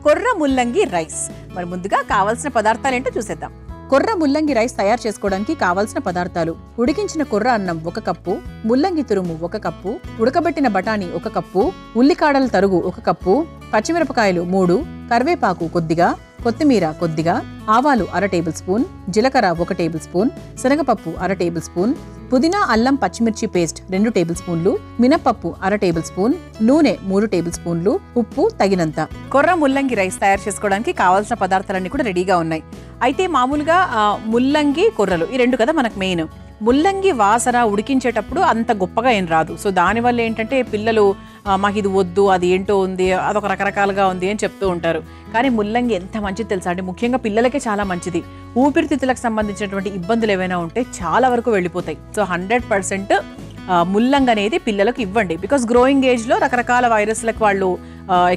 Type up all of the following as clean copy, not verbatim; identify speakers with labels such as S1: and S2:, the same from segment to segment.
S1: కొర్ర ముల్లంగి రైస్. మరి ముందుగా కావాల్సిన పదార్థాలు ఏంటో చూసేద్దాం.
S2: కొర్ర ముల్లంగి రైస్ తయారు చేసుకోవడానికి కావాల్సిన పదార్థాలు: ఉడికించిన కొర్ర అన్నం 1 కప్పు, ముల్లంగి తురుము 1 కప్పు, ఉడకబెట్టిన బఠానీ 1 కప్పు, ఉల్లికాడల తరుగు 1 కప్పు, పచ్చిమిరపకాయలు 3, కరివేపాకు కొద్దిగా, కొత్తిమీర కొద్దిగా, ఆవాలు 1/2 టేబుల్ స్పూన్, జీలకర్ర 1 టేబుల్ స్పూన్, శనగపప్పు 1/2 టేబుల్ స్పూన్, పుదీనా అల్లం పచ్చిమిర్చి పేస్ట్ 2 టేబుల్ స్పూన్లు, మినప్పప్పు 1/2 టేబుల్ స్పూన్, నూనె 3 టేబుల్ స్పూన్లు, ఉప్పు తగినంత.
S1: కొర్ర ముల్లంగి రైస్ తయారు చేసుకోవడానికి కావాల్సిన పదార్థాలన్నీ కూడా రెడీగా ఉన్నాయి. అయితే మామూలుగా ముల్లంగి కొర్రలు ఈ 2 కదా మనకు మెయిన్. ముల్లంగి వాసన ఉడికించేటప్పుడు అంత గొప్పగా ఏం రాదు. సో దానివల్ల ఏంటంటే పిల్లలు మాకు ఇది వద్దు, అది ఏంటో ఉంది, అదొక రకరకాలుగా ఉంది అని చెప్తూ ఉంటారు. కానీ ముల్లంగి ఎంత మంచిది తెలుసా అండి, ముఖ్యంగా పిల్లలకే చాలా మంచిది. ఊపిరితిత్తులకు సంబంధించినటువంటి ఇబ్బందులు ఏవైనా ఉంటే చాలా వరకు వెళ్ళిపోతాయి. సో 100% ముల్లంగి అనేది పిల్లలకు ఇవ్వండి. బికాస్ గ్రోయింగ్ ఏజ్లో రకరకాల వైరస్లకు వాళ్ళు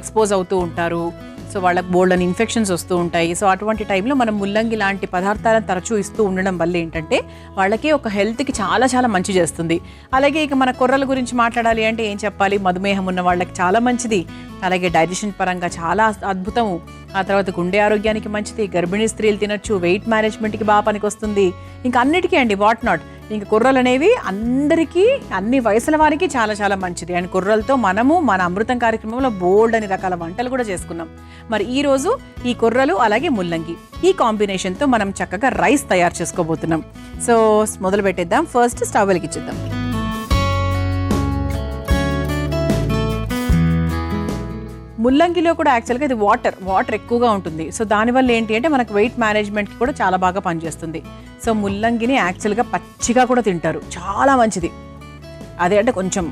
S1: ఎక్స్పోజ్ అవుతూ ఉంటారు. సో వాళ్ళకి బోల్డ్ అని ఇన్ఫెక్షన్స్ వస్తూ ఉంటాయి. సో అటువంటి టైంలో మనం ముల్లంగి లాంటి పదార్థాలను తరచూ ఇస్తూ ఉండడం వల్ల ఏంటంటే వాళ్ళకి ఒక హెల్త్కి చాలా చాలా మంచి చేస్తుంది. అలాగే ఇక మన కొర్రల గురించి మాట్లాడాలి అంటే ఏం చెప్పాలి, మధుమేహం ఉన్న వాళ్ళకి చాలా మంచిది. అలాగే డైజెషన్ పరంగా చాలా అద్భుతము. ఆ తర్వాత గుండె ఆరోగ్యానికి మంచిది. గర్భిణీ స్త్రీలు తినొచ్చు. వెయిట్ మేనేజ్మెంట్కి బాగా పనికొస్తుంది. ఇంకా అన్నిటికీ అండి, వాట్ నాట్. ఇంకా కొర్రలు అనేవి అందరికీ, అన్ని వయసుల వారికి చాలా చాలా మంచిది. అండ్ కొర్రలతో మనము మన అమృతం కార్యక్రమంలో బోల్డ్ అని రకాల వంటలు కూడా చేసుకున్నాం. మరి ఈరోజు ఈ కొర్రలు అలాగే ముల్లంగి ఈ కాంబినేషన్తో మనం చక్కగా రైస్ తయారు చేసుకోబోతున్నాం. సో మొదలు పెట్టేద్దాం. First stove వెలిగించేద్దాం. ముల్లంగిలో కూడా యాక్చువల్గా ఇది వాటర్ ఎక్కువగా ఉంటుంది. సో దానివల్ల ఏంటి అంటే మనకు వెయిట్ మేనేజ్మెంట్కి కూడా చాలా బాగా పనిచేస్తుంది. సో ముల్లంగిని యాక్చువల్గా పచ్చిగా కూడా తింటారు, చాలా మంచిది. అదే అంటే కొంచెం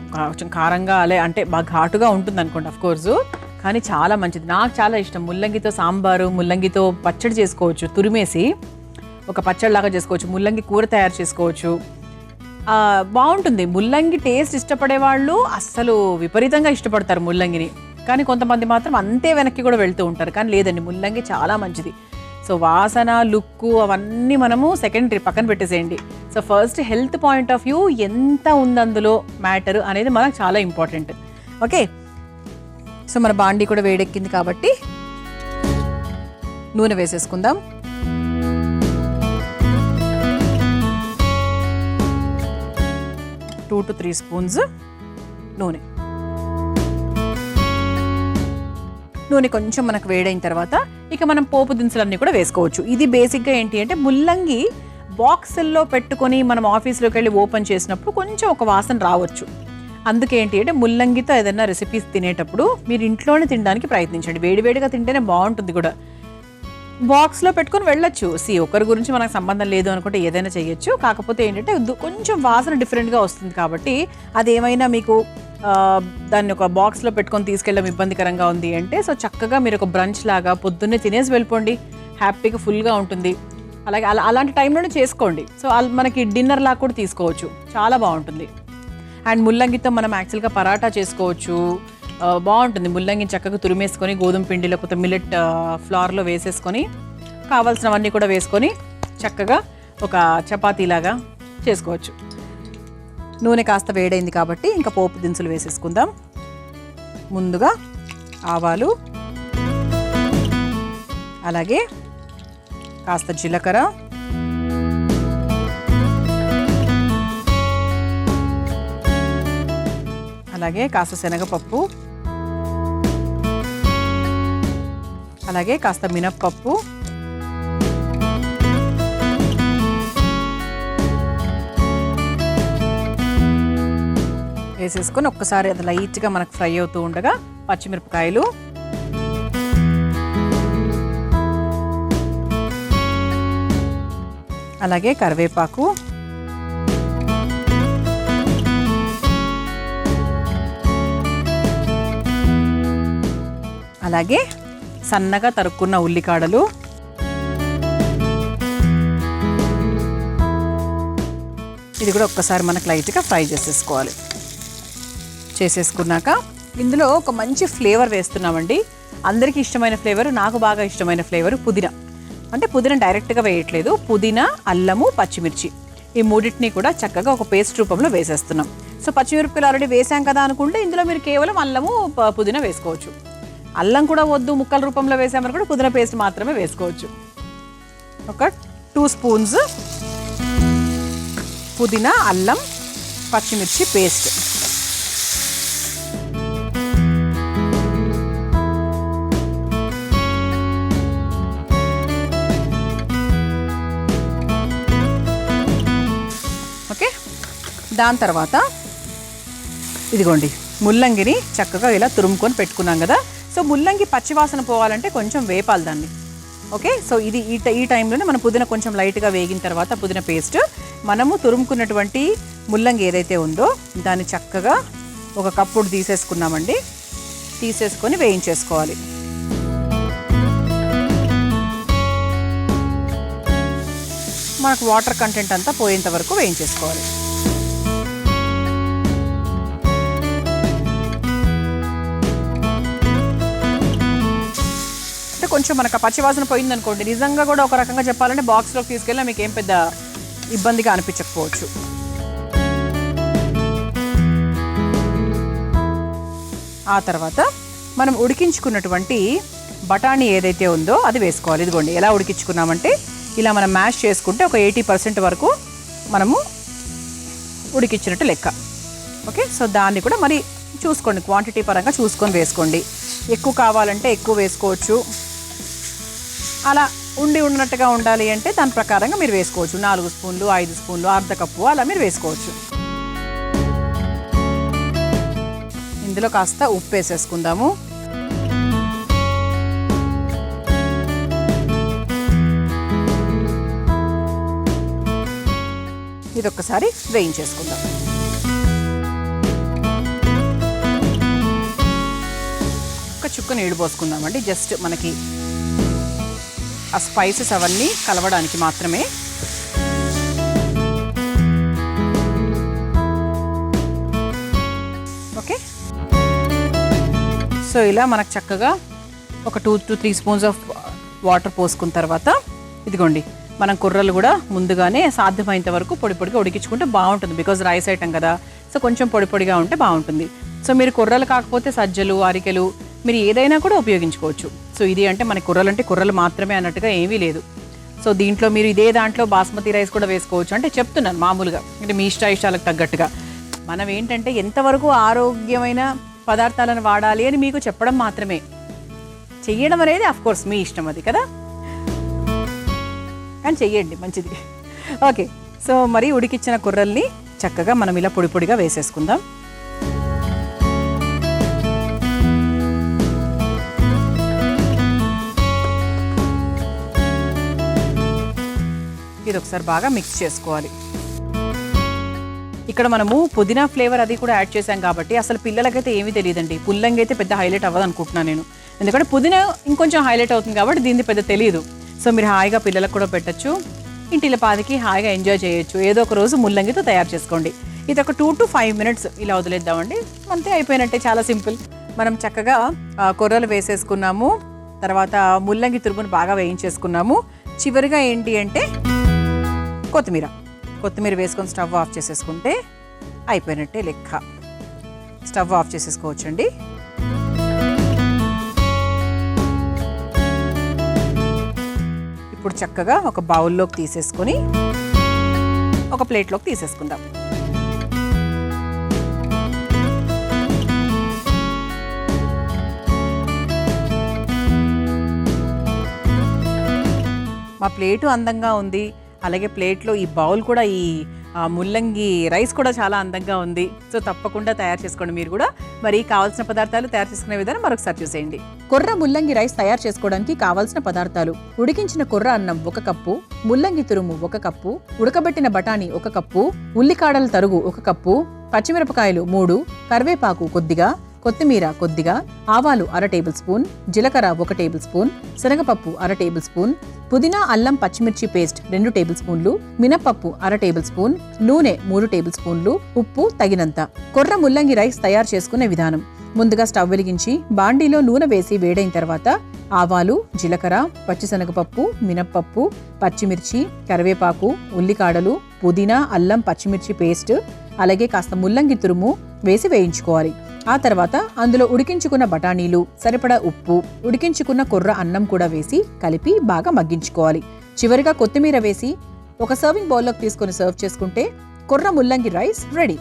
S1: కారంగా అంటే బాగా ఘాటుగా ఉంటుంది అనుకోండి అఫ్కోర్సు, కానీ చాలా మంచిది. నాకు చాలా ఇష్టం. ముల్లంగితో సాంబారు, ముల్లంగితో పచ్చడి చేసుకోవచ్చు, తురిమేసి ఒక పచ్చడిలాగా చేసుకోవచ్చు. ముల్లంగి కూర తయారు చేసుకోవచ్చు, బాగుంటుంది. ముల్లంగి టేస్ట్ ఇష్టపడే వాళ్ళు అస్సలు విపరీతంగా ఇష్టపడతారు ముల్లంగిని. కానీ కొంతమంది మాత్రం అంతే వెనక్కి కూడా వెళ్తూ ఉంటారు. కానీ లేదండి, ముల్లంగి చాలా మంచిది. సో వాసన, లుక్కు అవన్నీ మనము సెకండరీ, పక్కన పెట్టేసేయండి. So first health point of view ఎంత ఉంది అందులో మ్యాటర్ అనేది మనకు చాలా ఇంపార్టెంట్. ఓకే, సో మన బాండీ కూడా వేడెక్కింది కాబట్టి నూనె వేసేసుకుందాం. టూ to 3 స్పూన్స్ నూనె కొంచెం మనకు వేడైన తర్వాత ఇక మనం పోపు దినుసులన్నీ కూడా వేసుకోవచ్చు. ఇది బేసిక్గా ఏంటి అంటే ముల్లంగి బాక్సుల్లో పెట్టుకొని మనం ఆఫీస్లోకి వెళ్ళి ఓపెన్ చేసినప్పుడు కొంచెం ఒక వాసన రావచ్చు. అందుకే ఏంటి అంటే ముల్లంగితో ఏదైనా రెసిపీస్ తినేటప్పుడు మీరు ఇంట్లోనే తినడానికి ప్రయత్నించండి. వేడివేడిగా తింటేనే బాగుంటుంది కూడా. బాక్స్లో పెట్టుకొని వెళ్ళొచ్చు. ఒకరి గురించి మనకు సంబంధం లేదు అనుకుంటే ఏదైనా చేయొచ్చు. కాకపోతే ఏంటంటే కొంచెం వాసన డిఫరెంట్గా వస్తుంది కాబట్టి అదేమైనా మీకు దాన్ని ఒక బాక్స్లో పెట్టుకొని తీసుకెళ్ళడం ఇబ్బందికరంగా ఉంది అంటే సో చక్కగా మీరు ఒక బ్రంచ్ లాగా పొద్దున్నే తినేసి వెళ్ళిపోండి, హ్యాపీగా ఫుల్గా ఉంటుంది. అలాగే అలాంటి టైంలోనే చేసుకోండి. సో మనకి డిన్నర్ లాగా కూడా తీసుకోవచ్చు, చాలా బాగుంటుంది. అండ్ ముల్లంగితో మనం యాక్చువల్గా పరాటా చేసుకోవచ్చు, బాగుంటుంది. ముల్లంగిని చక్కగా తురిమేసుకొని గోధుమ పిండి లేకపోతే మిల్లెట్ ఫ్లోర్లో వేసేసుకొని కావాల్సినవన్నీ కూడా వేసుకొని చక్కగా ఒక చపాతీలాగా చేసుకోవచ్చు. నూనె కాస్త వేడైంది కాబట్టి ఇంకా పోపు దినుసులు వేసేసుకుందాం. ముందుగా ఆవాలు, అలాగే కాస్త జీలకర్ర, అలాగే కాస్త శనగపప్పు, అలాగే కాస్త మినప్పప్పు, వేసేసుకొని ఒక్కసారి అది లైట్గా మనకు ఫ్రై అవుతూ ఉండగా పచ్చిమిరపకాయలు, అలాగే కరివేపాకు, అలాగే సన్నగా తరుక్కున్న ఉల్లికాడలు, ఇది కూడా ఒక్కసారి మనకు లైట్గా ఫ్రై చేసేసుకోవాలి. చేసేసుకున్నాక ఇందులో ఒక మంచి ఫ్లేవర్ వేస్తున్నామండి. అందరికీ ఇష్టమైన ఫ్లేవర్, నాకు బాగా ఇష్టమైన ఫ్లేవర్ పుదీనా. అంటే పుదీనా డైరెక్ట్గా వేయట్లేదు, పుదీనా, అల్లము, పచ్చిమిర్చి ఈ మూడింటిని కూడా చక్కగా ఒక పేస్ట్ రూపంలో వేసేస్తున్నాం. సో పచ్చిమిరపకాయలు ఆల్రెడీ వేసాం కదా అనుకుంటే ఇందులో మీరు కేవలం అల్లము, పుదీనా వేసుకోవచ్చు. అల్లం కూడా వద్దు, ముక్కల రూపంలో వేసామని కూడా పుదీనా పేస్ట్ మాత్రమే వేసుకోవచ్చు. ఒక 2 స్పూన్స్ పుదీనా, అల్లం, పచ్చిమిర్చి పేస్ట్. ఓకే, దాని తర్వాత ఇదిగోండి ముల్లంగిని చక్కగా ఇలా తురుముకొని పెట్టుకున్నాం కదా. సో ముల్లంగి పచ్చివాసన పోవాలంటే కొంచెం వేపాలి దాన్ని. ఓకే, సో ఇది ఈ టైంలోనే మనం పుదీనా కొంచెం లైట్గా వేగిన తర్వాత పుదీనా పేస్ట్, మనము తురుముకున్నటువంటి ముల్లంగి ఏదైతే ఉందో దాన్ని చక్కగా ఒక కప్పుడు తీసేసుకున్నామండి. తీసేసుకొని వేయించేసుకోవాలి. మనకు వాటర్ కంటెంట్ అంతా పోయేంత వరకు వేయించేసుకోవాలి. కొంచెం మనకు పచ్చివాసన పోయిందనుకోండి, నిజంగా కూడా ఒక రకంగా చెప్పాలంటే బాక్స్లోకి తీసుకెళ్ళినా మీకు ఏం పెద్ద ఇబ్బందిగా అనిపించకపోవచ్చు. ఆ తర్వాత మనం ఉడికించుకున్నటువంటి బఠానీ ఏదైతే ఉందో అది వేసుకోవాలి. ఇదిగోండి ఎలా ఉడికించుకున్నామంటే ఇలా మనం మ్యాష్ చేసుకుంటే ఒక 80% వరకు మనము ఉడికించినట్టు లెక్క. ఓకే, సో దాన్ని కూడా మరి చూసుకోండి, క్వాంటిటీ పరంగా చూసుకొని వేసుకోండి. ఎక్కువ కావాలంటే ఎక్కువ వేసుకోవచ్చు, అలా ఉన్నట్టుగా ఉండాలి అంటే దాని ప్రకారంగా మీరు వేసుకోవచ్చు. 4 స్పూన్లు, 5 స్పూన్లు, అర్ధ కప్పు అలా మీరు వేసుకోవచ్చు. ఇందులో కాస్త ఉప్పు వేసేసుకుందాము. ఇది ఒక్కసారి వేయించేసుకుందాం. ఒక చుక్క నీళ్ళు పోసుకుందామండి, జస్ట్ మనకి ఆ స్పైసెస్ అవన్నీ కలవడానికి మాత్రమే. ఓకే, సో ఇలా మనకు చక్కగా ఒక 2 to 3 స్పూన్స్ ఆఫ్ వాటర్ పోసుకున్న తర్వాత ఇదిగోండి మనం కుర్రలు కూడా ముందుగానే సాధ్యమైనంత వరకు పొడి పొడిగా ఉడికించుకుంటే బాగుంటుంది. బికాజ్ రైస్ ఐటమ్ కదా, సో కొంచెం పొడి పొడిగా ఉంటే బాగుంటుంది. సో మీరు కుర్రలు కాకపోతే సజ్జలు, అరికెలు మీరు ఏదైనా కూడా ఉపయోగించుకోవచ్చు. సో ఇది అంటే మన కుర్రలు అంటే కుర్రలు మాత్రమే అన్నట్టుగా ఏమీ లేదు. సో దీంట్లో మీరు ఇదే దాంట్లో బాస్మతి రైస్ కూడా వేసుకోవచ్చు. అంటే చెప్తున్నాను మామూలుగా, అంటే మీ ఇష్టాలకు తగ్గట్టుగా. మనం ఏంటంటే ఎంతవరకు ఆరోగ్యమైన పదార్థాలను వాడాలి అని మీకు చెప్పడం మాత్రమే. చెయ్యడం అనేది అఫ్కోర్స్ మీ ఇష్టం అది కదా, కానీ చెయ్యండి మంచిది. ఓకే, సో మరి ఉడికిచ్చిన కుర్రల్ని చక్కగా మనం ఇలా పొడి పొడిగా వేసేసుకుందాం. ఇది ఒకసారి బాగా మిక్స్ చేసుకోవాలి. ఇక్కడ మనము పుదీనా ఫ్లేవర్ అది కూడా యాడ్ చేసాం కాబట్టి అసలు పిల్లలకైతే ఏమీ తెలియదండి. పుల్లంగి అయితే పెద్ద హైలైట్ అవ్వదు అనుకుంటున్నాను నేను, ఎందుకంటే పుదీనా ఇంకొంచెం హైలైట్ అవుతుంది కాబట్టి దీన్ని పెద్ద తెలియదు. సో మీరు హాయిగా పిల్లలకు కూడా పెట్టచ్చు, ఇంటిల పాదికి హాయిగా ఎంజాయ్ చేయొచ్చు. ఏదో ఒక రోజు ముల్లంగితో తయారు చేసుకోండి. ఇది ఒక 2 to 5 minutes ఇలా వదిలేద్దామండి, అంతే అయిపోయినట్టే. చాలా సింపుల్. మనం చక్కగా కొర్రలు వేసేసుకున్నాము, తర్వాత ముల్లంగి తురుమును బాగా వేయించేసుకున్నాము. చివరిగా ఏంటి అంటే కొత్తిమీర వేసుకొని స్టవ్ ఆఫ్ చేసేసుకుంటే అయిపోయినట్టే లెక్క. స్టవ్ ఆఫ్ చేసేసుకోవచ్చండి. ఇప్పుడు చక్కగా ఒక బౌల్లోకి తీసేసుకొని ఒక ప్లేట్లోకి తీసేసుకుందాం. మా ప్లేటు అందంగా ఉంది, అలాగే ప్లేట్లో ఈ బౌల్ కూడా, ఈ ముల్లంగి రైస్ కూడా చాలా అందంగా ఉంది. సో తప్పకుండా తయారు చేసుకోండి మీరు కూడా. మరి కావాల్సిన పదార్థాలు తయారు చేసుకునే విధానం మరొకసారి చూసేయండి.
S2: కొర్ర ముల్లంగి రైస్ తయారు చేసుకోవడానికి కావాల్సిన పదార్థాలు: ఉడికించిన కొర్ర అన్నం 1 కప్పు, ముల్లంగి తురుము 1 కప్పు, ఉడకబెట్టిన బఠానీ 1 కప్పు, ఉల్లికాడల తరుగు 1 కప్పు, పచ్చిమిరపకాయలు 3, కరివేపాకు కొద్దిగా, కొత్తిమీర కొద్దిగా, ఆవాలు 1/2 టేబుల్ స్పూన్, జీలకర్ర 1 టేబుల్ స్పూన్, శనగపప్పు 1/2 టేబుల్ స్పూన్, పుదీనా అల్లం పచ్చిమిర్చి పేస్ట్ 2 టేబుల్ స్పూన్లు, మినపప్పు 1/2 టేబుల్ స్పూన్, నూనె 3 టేబుల్ స్పూన్లు, ఉప్పు తగినంత. కొర్ర ముల్లంగి రైస్ తయారు చేసుకునే విధానం: ముందుగా స్టవ్ వెలిగించి బాండీలో నూనె వేసి వేడైన తర్వాత ఆవాలు, జీలకర్ర, పచ్చిశనగపప్పు, మినప్పప్పు, పచ్చిమిర్చి, కరివేపాకు, ఉల్లికాడలు, పుదీనా అల్లం పచ్చిమిర్చి పేస్ట్, అలాగే కాస్త ముల్లంగి తురుము వేసి వేయించుకోవాలి. ఆ తర్వాత అందులో ఉడికించుకున్న బఠానీలు, సరిపడా ఉప్పు, ఉడికించుకున్న కొర్ర అన్నం కూడా వేసి కలిపి బాగా మగ్గించుకోవాలి. చివరిగా కొత్తిమీర వేసి ఒక సర్వింగ్ బౌల్లోకి తీసుకొని సర్వ్ చేసుకుంటే కొర్ర ముల్లంగి రైస్ రెడీ.